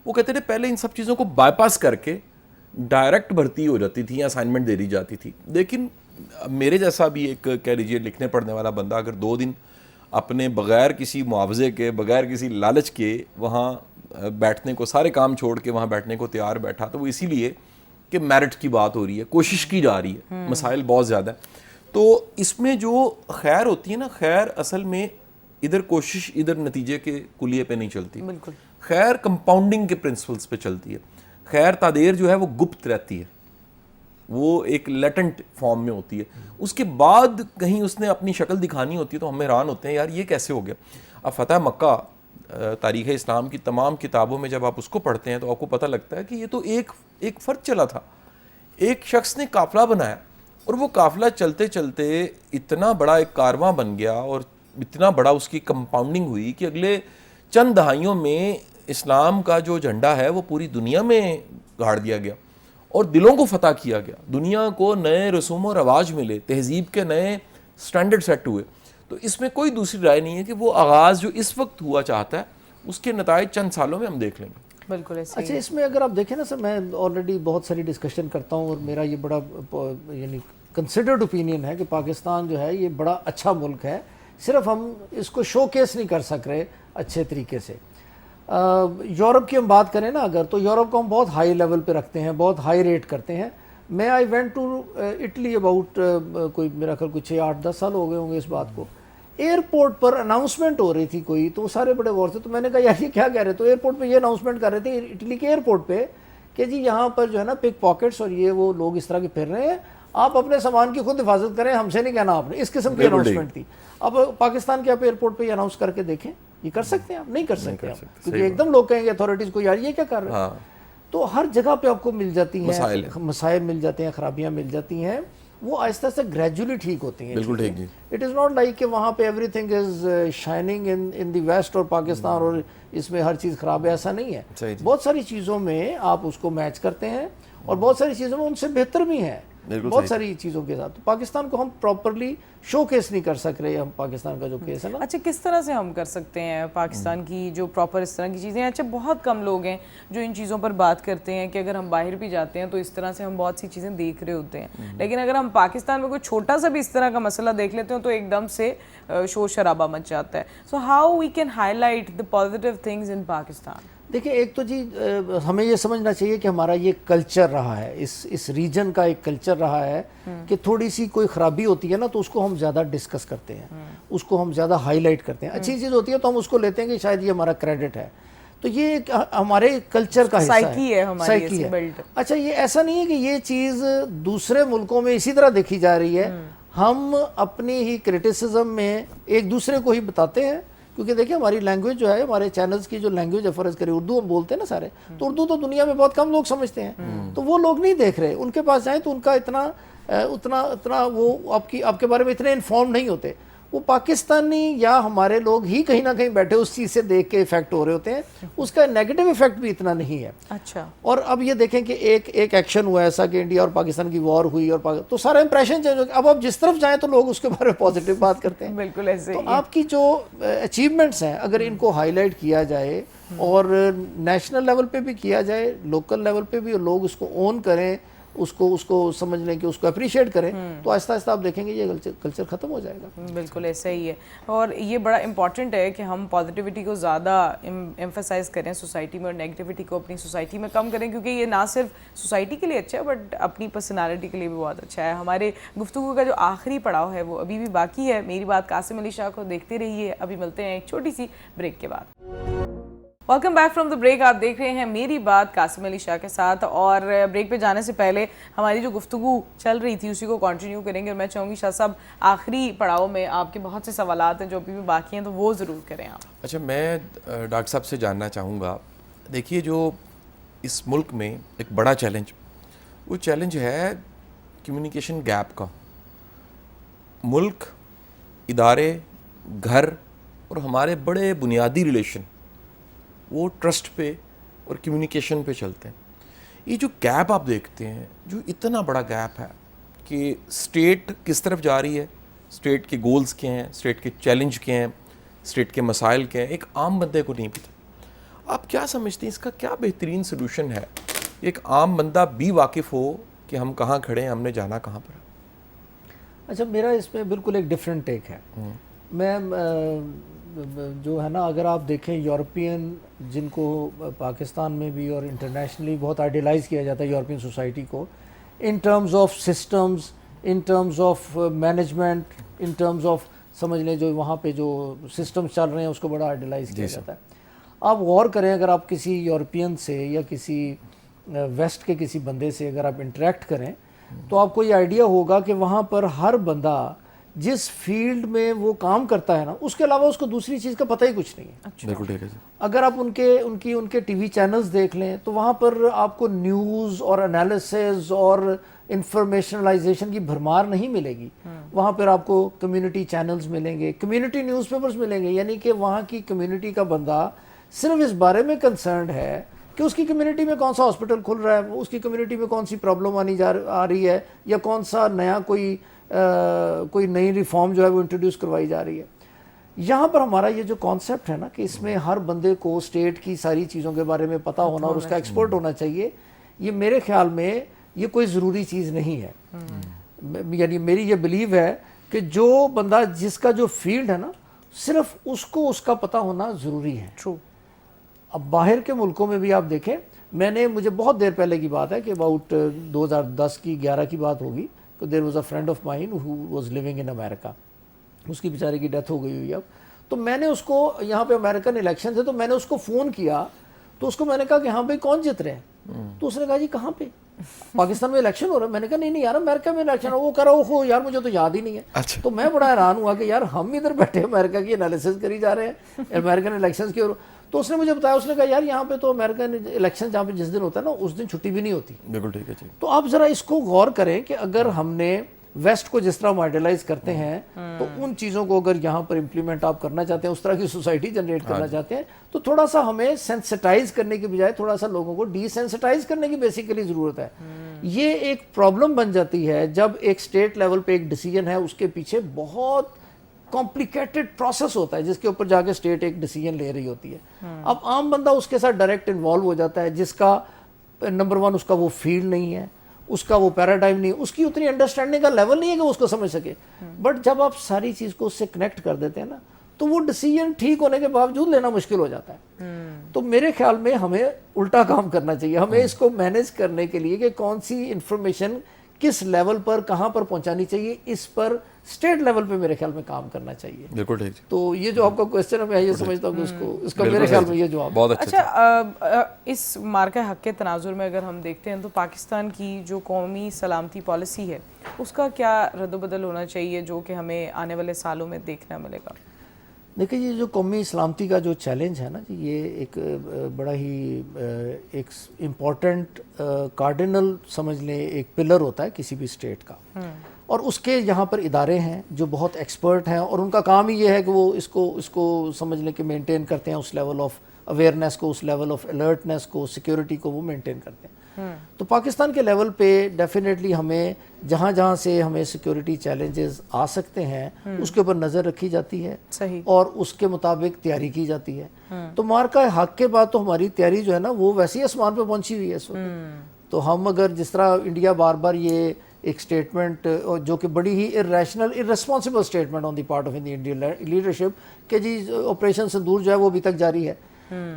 Speaker 2: وہ کہتے تھے پہلے ان سب چیزوں کو بائی پاس کر کے ڈائریکٹ بھرتی ہو جاتی تھی یا اسائنمنٹ دے دی جاتی تھی. لیکن میرے جیسا بھی ایک کہہ لیجیے لکھنے پڑھنے والا بندہ اگر 2 دن اپنے بغیر کسی معاوضے کے, بغیر کسی لالچ کے وہاں بیٹھنے کو, سارے کام چھوڑ کے وہاں بیٹھنے کو تیار بیٹھا, تو وہ اسی لیے کہ میرٹ کی بات ہو رہی ہے, کوشش کی جا رہی ہے, مسائل بہت زیادہ ہیں. تو اس میں جو خیر ہوتی ہے نا, خیر اصل میں ادھر کوشش ادھر نتیجے کے کلیے پہ نہیں چلتی.
Speaker 3: بالکل.
Speaker 2: خیر کمپاؤنڈنگ کے پرنسپلس پہ چلتی ہے. خیر تعدیر جو ہے وہ گپت رہتی ہے, وہ ایک لیٹنٹ فارم میں ہوتی ہے. اس کے بعد کہیں اس نے اپنی شکل دکھانی ہوتی ہے تو ہم حیران ہوتے ہیں یار یہ کیسے ہو گیا. اب فتح مکہ تاریخ اسلام کی تمام کتابوں میں جب آپ اس کو پڑھتے ہیں تو آپ کو پتہ لگتا ہے کہ یہ تو ایک فرد چلا تھا, ایک شخص نے قافلہ بنایا, اور وہ قافلہ چلتے چلتے اتنا بڑا ایک کارواں بن گیا اور اتنا بڑا اس کی کمپاؤنڈنگ ہوئی کہ اگلے چند دہائیوں میں اسلام کا جو جھنڈا ہے وہ پوری دنیا میں گاڑ دیا گیا اور دلوں کو فتح کیا گیا. دنیا کو نئے رسوم و رواج ملے, تہذیب کے نئے سٹینڈرڈ سیٹ ہوئے. تو اس میں کوئی دوسری رائے نہیں ہے کہ وہ آغاز جو اس وقت ہوا چاہتا ہے اس کے نتائج چند سالوں میں ہم دیکھ لیں گے.
Speaker 3: بالکل ایسے.
Speaker 1: اچھا, اس میں اگر آپ دیکھیں نا سر, میں آلریڈی بہت ساری ڈسکشن کرتا ہوں اور میرا یہ بڑا یعنی کنسیڈرڈ اوپینین ہے کہ پاکستان جو ہے یہ بڑا اچھا ملک ہے, صرف ہم اس کو شو کیس نہیں کر سک رہے اچھے طریقے سے. یورپ کی ہم بات کریں نا اگر, تو یورپ کو ہم بہت ہائی لیول پہ رکھتے ہیں, بہت ہائی ریٹ کرتے ہیں. میں I went to Italy about کوئی میرا خیال کچھ 6-8-10 سال ہو گئے ہوں گے اس بات کو. ایئرپورٹ پر اناؤنسمنٹ ہو رہی تھی کوئی, تو سارے بڑے غور سے, تو میں نے کہا یار یہ کیا کہہ رہے, تو ایئرپورٹ پہ یہ اناؤنسمنٹ کر رہے تھے اٹلی کے ایئرپورٹ پہ کہ جی یہاں پر جو ہے نا پک پاکٹس اور یہ وہ لوگ اس طرح کے پھر رہے ہیں, آپ اپنے سامان کی خود حفاظت کریں, ہم سے نہیں کہنا آپ نے. اس قسم کی اناؤنسمنٹ تھی. اب پاکستان کے آپ ایئرپورٹ پہ یہ اناؤنس کر کے دیکھیں, یہ کر سکتے ہیں آپ؟ نہیں کر سکتے آپ, کیونکہ ایک دم لوگ کہیں گے اتھارٹیز کو یار یہ کیا کر رہے ہیں. تو ہر جگہ پہ آپ کو مل جاتی ہیں مسائل, مل جاتے ہیں, خرابیاں مل جاتی ہیں, وہ آہستہ آہستہ گریجولی ٹھیک ہوتی ہیں.
Speaker 2: بالکل ٹھیک جی.
Speaker 1: اٹ از ناٹ لائک کہ وہاں پہ everything is shining in the west اور پاکستان اور اس میں ہر چیز خراب ہے, ایسا نہیں ہے. بہت ساری چیزوں میں آپ اس کو میچ کرتے ہیں اور بہت ساری چیزوں میں ان سے بہتر بھی ہیں, بہت ساری چیزوں کے ساتھ. پاکستان کو ہم پراپرلی شو کیس نہیں کر سک رہے, ہم پاکستان کا جو کیس ہے نا.
Speaker 3: اچھا, کس طرح سے ہم کر سکتے ہیں پاکستان کی جو پراپر اس طرح کی چیزیں. اچھا, بہت کم لوگ ہیں جو ان چیزوں پر بات کرتے ہیں کہ اگر ہم باہر بھی جاتے ہیں تو اس طرح سے ہم بہت سی چیزیں دیکھ رہے ہوتے ہیں, لیکن اگر ہم پاکستان میں کوئی چھوٹا سا بھی اس طرح کا مسئلہ دیکھ لیتے ہیں تو ایک دم سے شور شرابہ مچ جاتا ہے. So how we can highlight the positive things in Pakistan.
Speaker 1: دیکھیں, ایک تو جی ہمیں یہ سمجھنا چاہیے کہ ہمارا یہ کلچر رہا ہے, اس ریجن کا ایک کلچر رہا ہے کہ تھوڑی سی کوئی خرابی ہوتی ہے نا تو اس کو ہم زیادہ ڈسکس کرتے ہیں, اس کو ہم زیادہ ہائی لائٹ کرتے ہیں. اچھی چیز ہوتی ہے تو ہم اس کو لیتے ہیں کہ شاید یہ ہمارا کریڈٹ ہے. تو یہ ہمارے کلچر کا حصہ ہے, سائیکی ہے. اچھا, یہ ایسا نہیں ہے کہ یہ چیز دوسرے ملکوں میں اسی طرح دیکھی جا رہی ہے. ہم اپنی ہی کرٹیسزم میں ایک دوسرے کو ہی بتاتے ہیں, کیونکہ دیکھیں ہماری لینگویج جو ہے, ہمارے چینلز کی جو لینگویج ہے, فرض کریں اردو ہم بولتے ہیں نا سارے, تو اردو تو دنیا میں بہت کم لوگ سمجھتے ہیں. تو وہ لوگ نہیں دیکھ رہے, ان کے پاس جائیں تو ان کا اتنا وہ آپ کے بارے میں اتنے انفارم نہیں ہوتے. وہ پاکستانی یا ہمارے لوگ ہی کہیں نہ کہیں بیٹھے اس چیز سے دیکھ کے افیکٹ ہو رہے ہوتے ہیں, اس کا نیگیٹو افیکٹ بھی اتنا نہیں ہے.
Speaker 3: اچھا, اور
Speaker 1: اب یہ دیکھیں کہ ایک ایکشن ہوا ایسا کہ انڈیا اور پاکستان کی وار ہوئی اور تو سارا امپریشن چینج ہو گیا. اب آپ جس طرف جائیں تو لوگ اس کے بارے میں پازیٹیو بات کرتے ہیں.
Speaker 3: بالکل ایسے ہی.
Speaker 1: تو آپ کی جو اچیومنٹس ہیں اگر ان کو ہائی لائٹ کیا جائے اور نیشنل لیول پہ بھی کیا جائے, لوکل لیول پہ بھی, اور لوگ اس کو اون کریں, اس کو سمجھ لیں کہ اس کو اپریشیٹ کریں, تو آہستہ آہستہ آپ دیکھیں گے یہ کلچر ختم ہو جائے گا.
Speaker 3: بالکل ایسا ہی ہے, اور یہ بڑا امپورٹنٹ ہے کہ ہم پازیٹیوٹی کو زیادہ ایمفسائز کریں سوسائٹی میں, اور نیگیٹیوٹی کو اپنی سوسائٹی میں کم کریں, کیونکہ یہ نہ صرف سوسائٹی کے لیے اچھا ہے بٹ اپنی پرسنالٹی کے لیے بھی بہت اچھا ہے. ہمارے گفتگو کا جو آخری پڑاؤ ہے وہ ابھی بھی باقی ہے. میری بات قاسم علی شاہ کو دیکھتے رہیے. ابھی ملتے ہیں ایک چھوٹی سی بریک کے بعد. Welcome back from the break. آپ دیکھ رہے ہیں میری بات قاسم علی شاہ کے ساتھ, اور بریک پہ جانے سے پہلے ہماری جو گفتگو چل رہی تھی اسی کو کنٹینیو کریں گے. اور میں چاہوں گی شاہ صاحب آخری پڑاؤ میں آپ کے بہت سے سوالات ہیں جو ابھی بھی باقی ہیں, تو وہ ضرور کریں آپ.
Speaker 2: اچھا, میں ڈاکٹر صاحب سے جاننا چاہوں گا, دیکھیے جو اس ملک میں ایک بڑا چیلنج, وہ چیلنج ہے کمیونیکیشن گیپ کا. ملک, ادارے, گھر اور ہمارے بڑے بنیادی ریلیشن وہ ٹرسٹ پہ اور کمیونیکیشن پہ چلتے ہیں. یہ جو گیپ آپ دیکھتے ہیں, جو اتنا بڑا گیپ ہے کہ اسٹیٹ کس طرف جا رہی ہے, اسٹیٹ کے گولز کیا ہیں, اسٹیٹ کے چیلنج کیا ہیں, اسٹیٹ کے مسائل کیا ہیں, ایک عام بندے کو نہیں پتہ. آپ کیا سمجھتے ہیں اس کا کیا بہترین سلوشن ہے, ایک عام بندہ بھی واقف ہو کہ ہم کہاں کھڑے ہیں, ہم نے جانا کہاں پر ہے؟
Speaker 1: اچھا, میرا اس میں بالکل ایک ڈفرینٹ ٹیک ہے. میں جو ہے نا, اگر آپ دیکھیں یورپین, جن کو پاکستان میں بھی اور انٹرنیشنلی بہت آئیڈیلائز کیا جاتا ہے یورپین سوسائٹی کو, in terms of systems, in terms of management, in terms of سمجھ لیں جو وہاں پہ جو سسٹمز چل رہے ہیں اس کو بڑا آئیڈیلائز کیا جاتا ہے. آپ غور کریں, اگر آپ کسی یورپین سے یا کسی ویسٹ کے کسی بندے سے اگر آپ انٹریکٹ کریں تو آپ کو یہ آئیڈیا ہوگا کہ وہاں پر ہر بندہ جس فیلڈ میں وہ کام کرتا ہے نا, اس کے علاوہ اس کو دوسری چیز کا پتہ ہی کچھ نہیں ہے.
Speaker 2: بالکل ٹھیک ہے.
Speaker 1: اگر آپ ان کے ٹی وی چینلز دیکھ لیں تو وہاں پر آپ کو نیوز اور انالیسز اور انفارمیشنلائزیشن کی بھرمار نہیں ملے گی. وہاں پر آپ کو کمیونٹی چینلز ملیں گے, کمیونٹی نیوز پیپرز ملیں گے, یعنی کہ وہاں کی کمیونٹی کا بندہ صرف اس بارے میں کنسرنڈ ہے کہ اس کی کمیونٹی میں کون سا ہاسپٹل کھل رہا ہے, اس کی کمیونٹی میں کون سی پرابلم آ رہی ہے, یا کون سا نیا کوئی نئی ریفارم جو ہے وہ انٹروڈیوس کروائی جا رہی ہے. یہاں پر ہمارا یہ جو کانسیپٹ ہے نا کہ اس میں ہر بندے کو اسٹیٹ کی ساری چیزوں کے بارے میں پتہ ہونا اور اس کا ایکسپرٹ ہونا چاہیے, یہ میرے خیال میں یہ کوئی ضروری چیز نہیں ہے. یعنی میری یہ بلیو ہے کہ جو بندہ جس کا جو فیلڈ ہے نا, صرف اس کو اس کا پتہ ہونا ضروری ہے.
Speaker 3: ٹرو.
Speaker 1: اب باہر کے ملکوں میں بھی آپ دیکھیں, مجھے بہت دیر پہلے کی بات ہے کہ اباؤٹ 2010 کی 11 کی بات ہوگی, تو there was a friend of mine who was living in America. اس کی بیچارے کی ڈیتھ ہو گئی ہوئی اب. تو میں نے اس کو, یہاں پہ امریکن الیکشن تھے, تو میں نے اس کو فون کیا, تو اس کو میں نے کہا کہ ہاں بھائی کون جیت رہے ہیں, تو اس نے کہا جی کہاں پہ, پاکستان میں الیکشن ہو رہا ہے. میں نے کہا نہیں یار امریکہ میں الیکشن ہو. وہ کہہ رہا ہو یار مجھے تو یاد ہی نہیں ہے. تو میں بڑا حیران ہوا کہ یار ہم ادھر بیٹھے امریکہ کی انالیسس کری جا رہے ہیں امریکن الیکشنز کی. تو اس نے مجھے بتایا, اس نے کہا یار یہاں پہ تو امریکن الیکشن جہاں پہ جس دن ہوتا ہے نا اس دن چھٹی بھی نہیں ہوتی.
Speaker 2: بالکل ٹھیک ہے جی.
Speaker 1: تو آپ ذرا اس کو غور کریں کہ اگر ہم نے ویسٹ کو جس طرح ماڈرلائز کرتے ہیں تو ان چیزوں کو اگر یہاں پر امپلیمنٹ آپ کرنا چاہتے ہیں, اس طرح کی سوسائٹی جنریٹ کرنا چاہتے ہیں, تو تھوڑا سا ہمیں سینسٹائز کرنے کی بجائے تھوڑا سا لوگوں کو ڈی سینسٹائز کرنے کی بیسیکلی ضرورت ہے. یہ ایک پرابلم بن جاتی ہے جب ایک اسٹیٹ لیول پہ ایک ڈیسیجن ہے, اس کے پیچھے بہت کمپلیکیٹڈ پروسیس ہوتا ہے جس کے اوپر جا کے اسٹیٹ ایک ڈیسیجن لے رہی ہوتی ہے. اب عام بندہ اس کے ساتھ ڈائریکٹ انوالو ہو جاتا ہے, جس کا نمبر 1 اس کا وہ فیلڈ نہیں ہے, اس کا وہ پیراڈائم نہیں, اس کی اتنی انڈرسٹینڈنگ کا لیول نہیں ہے کہ وہ اس کو سمجھ سکے. بٹ جب آپ ساری چیز کو اس سے کنیکٹ کر دیتے ہیں نا, تو وہ ڈیسیجن ٹھیک ہونے کے باوجود لینا مشکل ہو جاتا ہے. تو میرے خیال میں ہمیں الٹا کام کرنا چاہیے. ہمیں اس کو مینیج کرنے کے لیے کہ کون سی انفارمیشن کس لیول پر کہاں پر پہنچانی چاہیے, اس پر اسٹیٹ لیول پہ میرے خیال میں کام کرنا چاہیے.
Speaker 2: بالکل ٹھیک.
Speaker 1: تو یہ جو آپ کا کوشچن ہے میں یہ سمجھتا ہوں کہ اس کا میرے خیال میں یہ جواب.
Speaker 2: بہت
Speaker 3: اچھا, اس مارکہ حق کے تناظر میں اگر ہم دیکھتے ہیں تو پاکستان کی جو قومی سلامتی پالیسی ہے اس کا کیا رد و بدل ہونا چاہیے جو کہ ہمیں آنے والے سالوں میں دیکھنا ملے گا؟
Speaker 1: دیکھیں یہ جو قومی سلامتی کا جو چیلنج ہے نا جی, یہ ایک بڑا ہی ایک امپورٹنٹ کارڈینل سمجھ لیں ایک پلر ہوتا ہے کسی بھی اسٹیٹ کا. اور اس کے یہاں پر ادارے ہیں جو بہت ایکسپرٹ ہیں, اور ان کا کام ہی یہ ہے کہ وہ اس کو سمجھ لیں کہ مینٹین کرتے ہیں, اس لیول آف اویئرنیس کو, اس لیول آف الرٹنیس کو, سیکیورٹی کو وہ مینٹین کرتے ہیں. تو پاکستان کے لیول پہ ڈیفینیٹلی ہمیں جہاں جہاں سے ہمیں سیکیورٹی چیلنجز آ سکتے ہیں اس کے اوپر نظر رکھی جاتی ہے اور اس کے مطابق تیاری کی جاتی ہے. تو مارکہ حق کے بعد تو ہماری تیاری جو ہے نا وہ ویسے ہی آسمان پہ پہنچی ہوئی ہے اس وقت. تو ہم اگر جس طرح انڈیا بار بار یہ ایک سٹیٹمنٹ جو کہ بڑی ہی irresponsible statement on the part of Indian leadership کہ جی آپریشن سندور جو ہے وہ ابھی تک جاری ہے.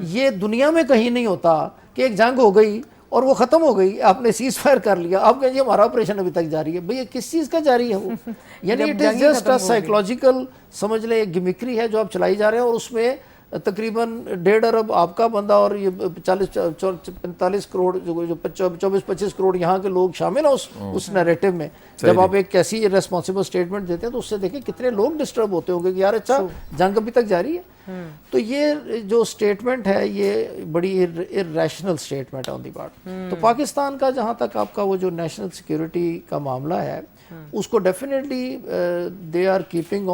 Speaker 1: یہ دنیا میں کہیں نہیں ہوتا کہ ایک جنگ ہو گئی اور وہ ختم ہو گئی, آپ نے سیز فائر کر لیا, آپ کہیں جی ہمارا آپریشن ابھی تک جاری ہے. بھئی یہ کس چیز کا جاری ہے وہ؟ یعنی اٹ از جسٹ سائیکولوجیکل سمجھ لیں گمکری ہے جو آپ چلائی جا رہے ہیں, اور اس میں تقریباً 1.5 ارب آپ کا بندہ اور یہ 45 کروڑ جو 24-25 کروڑ یہاں کے لوگ شامل ہیں اس نیریٹو میں. جب آپ ایک کیسی ریسپانسبل سٹیٹمنٹ دیتے ہیں تو اس سے دیکھیں کتنے لوگ ڈسٹرب ہوتے ہوں گے کہ یار اچھا جنگ ابھی تک جاری ہے. تو یہ جو سٹیٹمنٹ ہے یہ بڑی irrational سٹیٹمنٹ ہے آن دی پارٹ. تو پاکستان کا جہاں تک آپ کا وہ جو نیشنل سیکیورٹی کا معاملہ ہے اس کو definitely they are keeping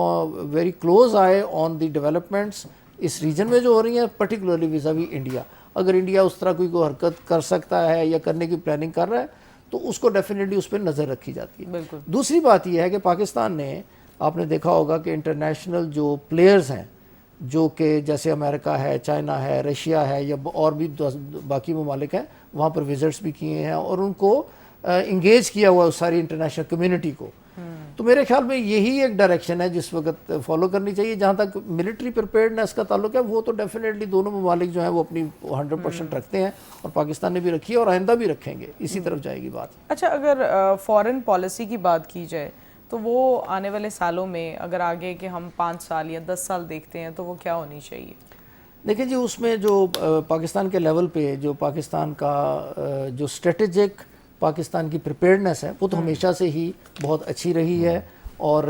Speaker 1: very close eye on the developments اس ریجن میں جو ہو رہی ہیں, پرٹیکولرلی ویزاوی انڈیا. اگر انڈیا اس طرح کوئی حرکت کر سکتا ہے یا کرنے کی پلاننگ کر رہا ہے تو اس کو ڈیفینیٹلی اس پہ نظر رکھی جاتی ہے. دوسری بات یہ ہے کہ پاکستان نے, آپ نے دیکھا ہوگا کہ انٹرنیشنل جو پلیئرز ہیں جو کہ جیسے امریکہ ہے, چائنا ہے, رشیا ہے, یا اور بھی باقی ممالک ہیں, وہاں پر وزٹس بھی کیے ہیں اور ان کو انگیج کیا ہوا اس ساری انٹرنیشنل کمیونٹی کو. تو میرے خیال میں یہی ایک ڈائریکشن ہے جس وقت فالو کرنی چاہیے. جہاں تک ملٹری پریپیئرڈنیس کا تعلق ہے وہ تو ڈیفینیٹلی دونوں ممالک جو ہیں وہ اپنی 100% رکھتے ہیں, اور پاکستان نے بھی رکھی ہے اور آئندہ بھی رکھیں گے, اسی طرف جائے گی بات.
Speaker 3: اچھا, اگر فارن پالیسی کی بات کی جائے تو وہ آنے والے سالوں میں اگر آگے کہ ہم 5 سال یا 10 سال دیکھتے ہیں تو وہ کیا ہونی چاہیے؟
Speaker 1: دیکھیں جی اس میں جو پاکستان کے لیول پہ جو پاکستان کا جو اسٹریٹجک پاکستان کی پریپیئرڈنیس ہے وہ تو ہمیشہ سے ہی بہت اچھی رہی ہے, اور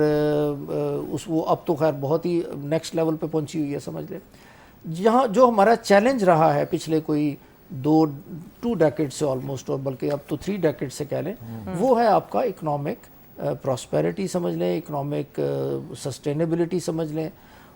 Speaker 1: وہ اب تو خیر بہت ہی نیکسٹ لیول پہ پہنچی ہوئی ہے سمجھ لیں. جہاں جو ہمارا چیلنج رہا ہے پچھلے کوئی 2 ڈیکیڈ سے آلموسٹ, اور بلکہ اب تو 3 ڈیکیڈ سے کہہ لیں, وہ ہے آپ کا اکنامک پراسپیرٹی سمجھ لیں, اکنامک سسٹینیبلٹی سمجھ لیں.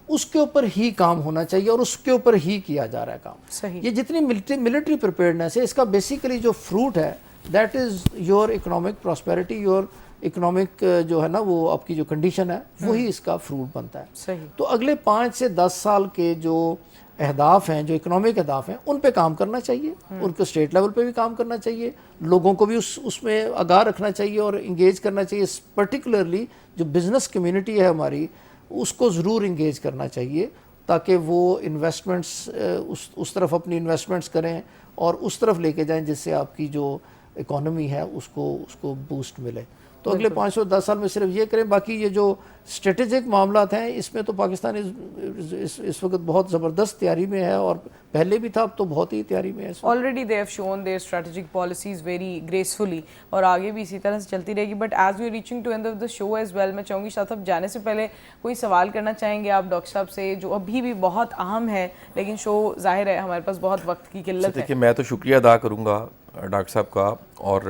Speaker 1: اس کے اوپر ہی کام ہونا چاہیے اور اس کے اوپر ہی کیا جا رہا ہے کام. یہ جتنی ملٹری پریپیئرڈنیس ہے اس کا بیسیکلی جو فروٹ ہے that is your economic prosperity, your economic جو ہے نا وہ آپ کی جو کنڈیشن ہے وہی اس کا فروٹ بنتا ہے. تو اگلے 5 سے 10 سال کے جو اہداف ہیں, جو اکنامک اہداف ہیں, ان پہ کام کرنا چاہیے, ان کو اسٹیٹ لیول پہ بھی کام کرنا چاہیے, لوگوں کو بھی اس میں آگاہ رکھنا چاہیے اور انگیج کرنا چاہیے. پرٹیکولرلی جو بزنس کمیونٹی ہے ہماری اس کو ضرور انگیج کرنا چاہیے تاکہ وہ انویسٹمنٹس اس طرف اپنی انویسٹمنٹس کریں اور اس طرف لے کے جائیں جس سے آپ کی جو اکانومی ہے اس کو بوسٹ ملے. تو اگلے 510 سال میں صرف یہ کریں. باقی یہ جو اسٹریٹجک معاملات ہیں اس میں تو پاکستان اس وقت بہت زبردست تیاری میں ہے, اور پہلے بھی تھا, اب تو بہت ہی تیاری میں ہے.
Speaker 3: Already they have shown their strategic policies very gracefully, اور آگے بھی اسی طرح سے چلتی رہے گی. But as we reaching to end of the show as well, میں چاہوں گی شاہ صاحب جانے سے پہلے کوئی سوال کرنا چاہیں گے آپ ڈاکٹر صاحب سے جو ابھی بھی بہت اہم ہے, لیکن شو ظاہر ہے ہمارے پاس بہت وقت کی قلت ہے.
Speaker 2: دیکھیے میں تو شکریہ ادا کروں گا ڈاکٹر صاحب کا, اور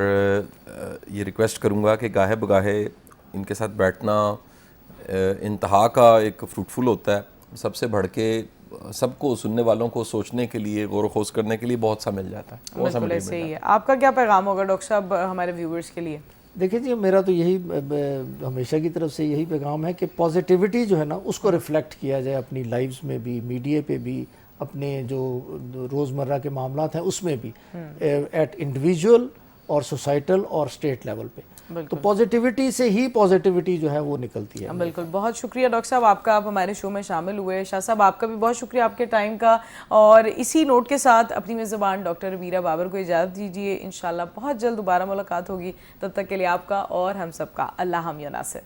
Speaker 2: یہ ریکویسٹ کروں گا کہ گاہے بگاہے ان کے ساتھ بیٹھنا انتہا کا ایک فروٹفل ہوتا ہے. سب سے بڑھ کے سب کو, سننے والوں کو سوچنے کے لیے, غور و خوض کرنے کے لیے بہت سا مل جاتا ہے.
Speaker 3: بالکل ایسے ہی ہے. آپ کا کیا پیغام ہوگا ڈاکٹر صاحب ہمارے ویورز کے لیے؟
Speaker 1: دیکھیں جی, میرا تو یہی ہمیشہ کی طرف سے یہی پیغام ہے کہ پازیٹیوٹی جو ہے نا اس کو ریفلیکٹ کیا جائے اپنی لائفز میں بھی, میڈیا پہ بھی, اپنے جو روزمرہ کے معاملات ہیں اس میں بھی, ایٹ انڈیویجول اور سوسائٹل اور اسٹیٹ لیول پہ. تو پازیٹیوٹی سے ہی پازیٹیوٹی جو ہے وہ نکلتی ہے.
Speaker 3: بالکل, بہت شکریہ ڈاکٹر صاحب آپ کا, آپ ہمارے شو میں شامل ہوئے. شاہ صاحب آپ کا بھی بہت شکریہ آپ کے ٹائم کا, اور اسی نوٹ کے ساتھ اپنی میزبان ڈاکٹر ربیرہ بابر کو اجازت دیجیے. انشاءاللہ بہت جلد دوبارہ ملاقات ہوگی. تب تک کے لیے آپ کا اور ہم سب کا اللہ حامی و ناصر.